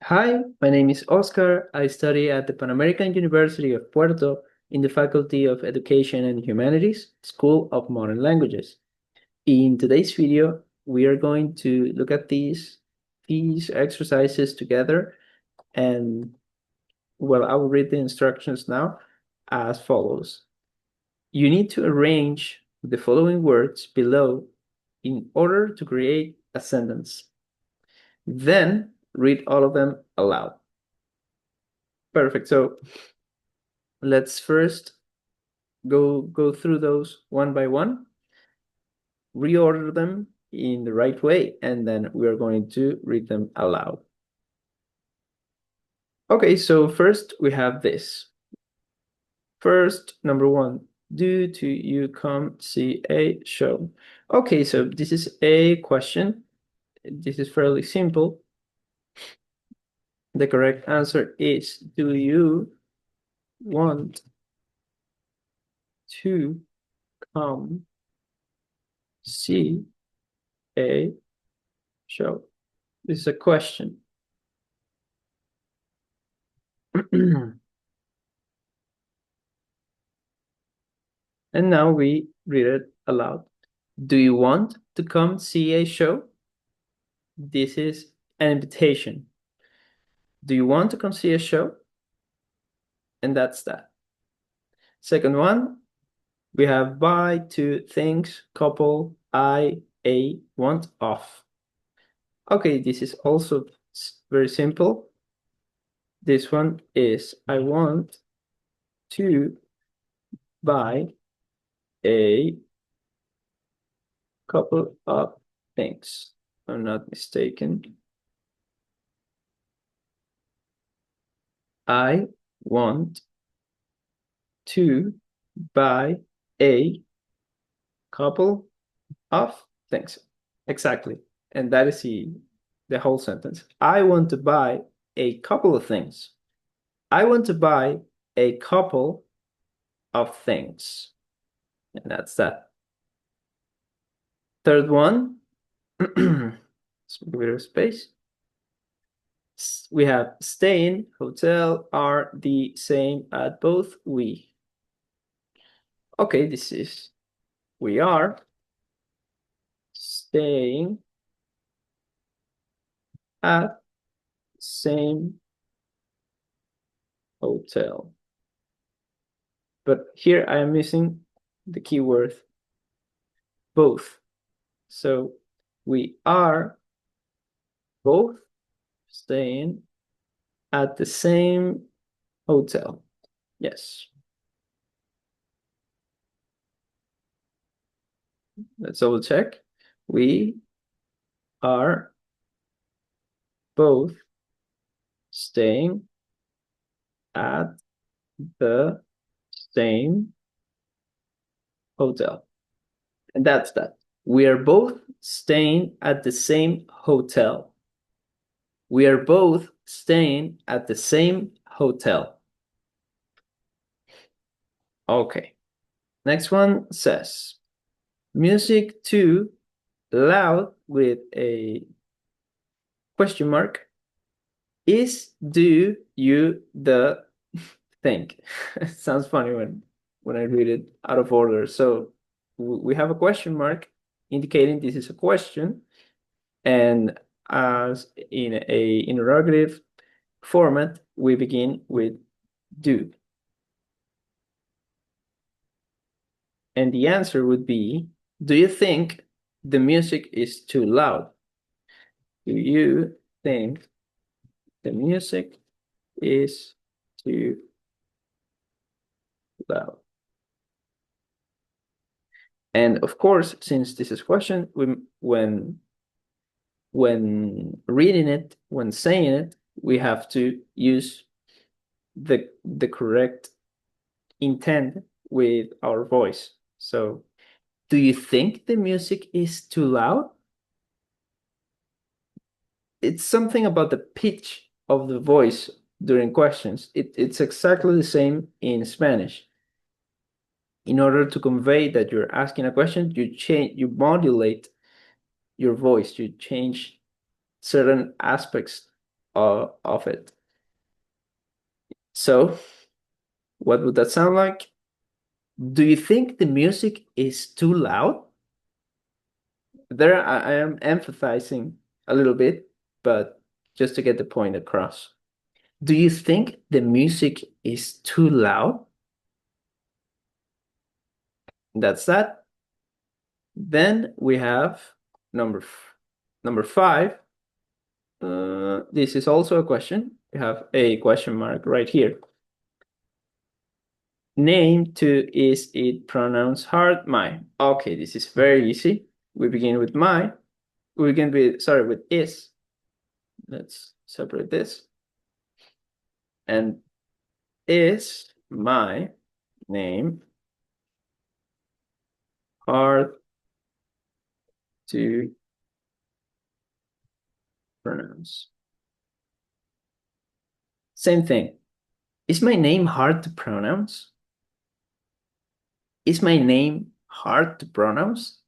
Hi, my name is Oscar. I study at the Pan American University of Puerto in the Faculty of Education and Humanities, School of Modern Languages. In today's video, we are going to look at these exercises together, and well, I will read the instructions now as follows. You need to arrange the following words below in order to create a sentence. Then read all of them aloud. Perfect. So let's first go through those one by one, reorder them in the right way, and then we are going to read them aloud. Okay, so first we have this. First, number one, do to you come see a show? Okay, so this is a question. This is fairly simple. The correct answer is, do you want to come see a show? This is a question. And now we read it aloud. Do you want to come see a show? This is an invitation. Do you want to come see a show? And that's that. Second one, we have buy, to, things, couple, I, a, want, off. Okay, this is also very simple. This one is, I want to buy a couple of things. If I'm not mistaken. I want to buy a couple of things. Exactly. And that is the whole sentence. I want to buy a couple of things. I want to buy a couple of things. And that's that. Third one, let's make a bit of space. We have staying, hotel are the same at both we. Okay, this is we are staying at same hotel. But here I am missing the keyword both. So we are both staying at the same hotel. Yes. Let's double check. We are both staying at the same hotel. And that's that. We are both staying at the same hotel. We are both staying at the same hotel. Okay. Next one says, music too loud with a question mark is do you the think. Sounds funny when I read it out of order. So we have a question mark indicating this is a question, and as in a interrogative format, we begin with do. And the answer would be, do you think the music is too loud? Do you think the music is too loud? And of course, since this is a question, when reading it, when saying it, we have to use the correct intent with our voice. So, do you think the music is too loud? It's something about the pitch of the voice during questions. It's exactly the same in Spanish. In order to convey that you're asking a question, you modulate your voice, you change certain aspects of it. So, what would that sound like? Do you think the music is too loud? There, I am emphasizing a little bit, but just to get the point across. Do you think the music is too loud? That's that. Then we have number 5. This is also a question. We have a question mark right here. Name to is it pronounced hard? My. Okay, this is very easy. We begin with my. We begin with, sorry, with is. Let's separate this. And is my name hard to pronounce? Same thing. Is my name hard to pronounce? Is my name hard to pronounce?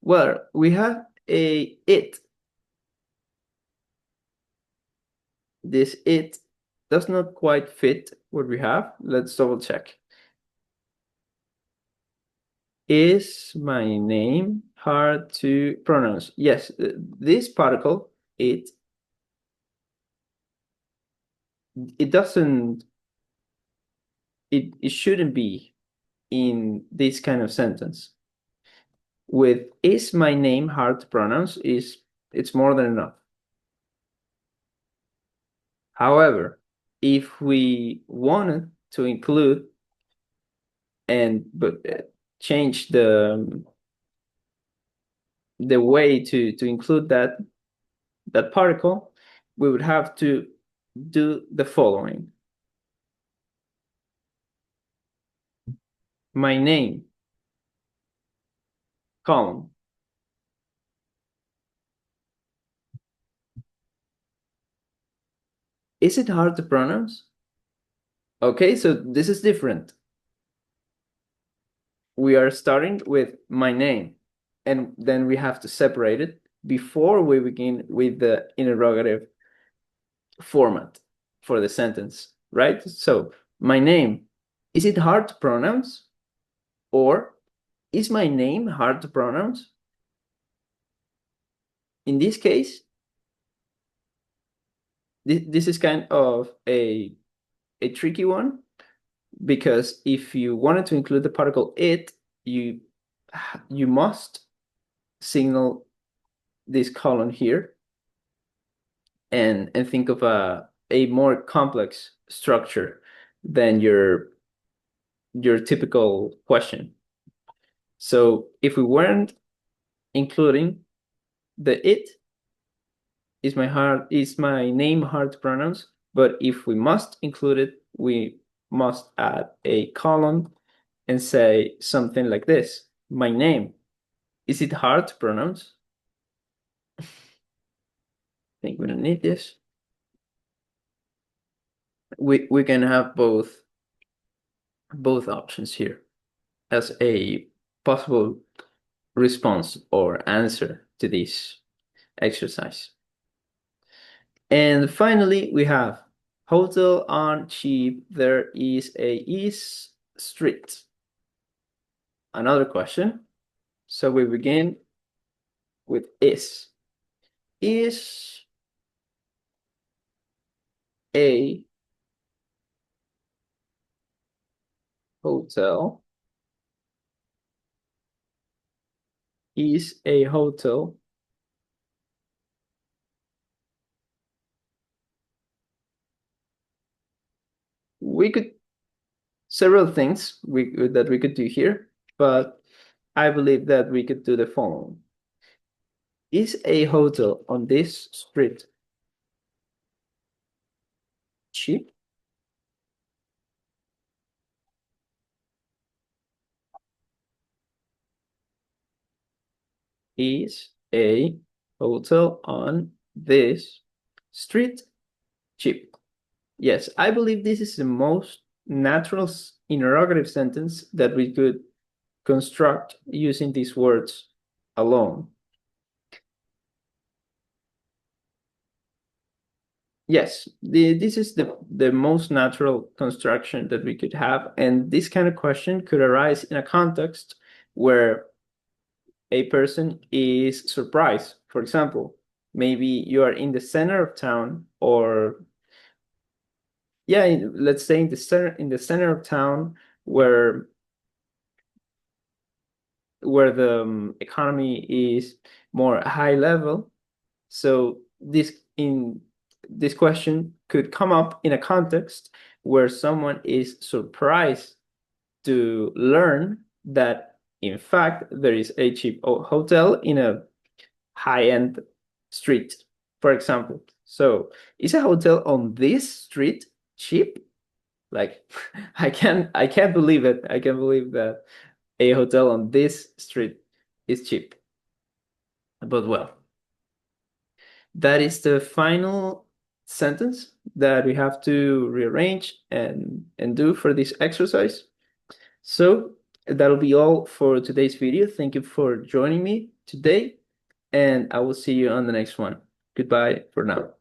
Well, we have a it. This it does not quite fit what we have. Let's double check. Is my name hard to pronounce? Yes, this particle, it doesn't, it shouldn't be in this kind of sentence. With is my name hard to pronounce, it's more than enough. However, if we wanted to include but change the way to include that particle, we would have to do the following. My name, column. Is it hard to pronounce? Okay, so this is different. We are starting with my name, and then we have to separate it before we begin with the interrogative format for the sentence, right? So, my name, is it hard to pronounce? Or, is my name hard to pronounce? In this case, this is kind of a tricky one, because if you wanted to include the particle it, you must signal this colon here and think of a more complex structure than your typical question. So if we weren't including the it, is my name hard to pronounce? But if we must include it, we must add a colon and say something like this. My name, is it hard to pronounce? I think we don't need this. We can have both options here as a possible response or answer to this exercise. And finally, we have hotel on cheap. There is a is street. Another question. So we begin with is. Is a hotel we could several things that we could do here, but I believe that we could do the following. Is a hotel on this street cheap? Is a hotel on this street cheap? Yes, I believe this is the most natural interrogative sentence that we could construct using these words alone. Yes, this is the most natural construction that we could have, and this kind of question could arise in a context where a person is surprised. For example, maybe you are in the center of town, or yeah, let's say in the center of town where the economy is more high level. So this question could come up in a context where someone is surprised to learn that in fact there is a cheap hotel in a high-end street, for example. So is a hotel on this street cheap? Like I can't believe it. I can't believe that a hotel on this street is cheap. But well, that is the final sentence that we have to rearrange and do for this exercise. So that'll be all for today's video. Thank you for joining me today, and I will see you on the next one. Goodbye for now.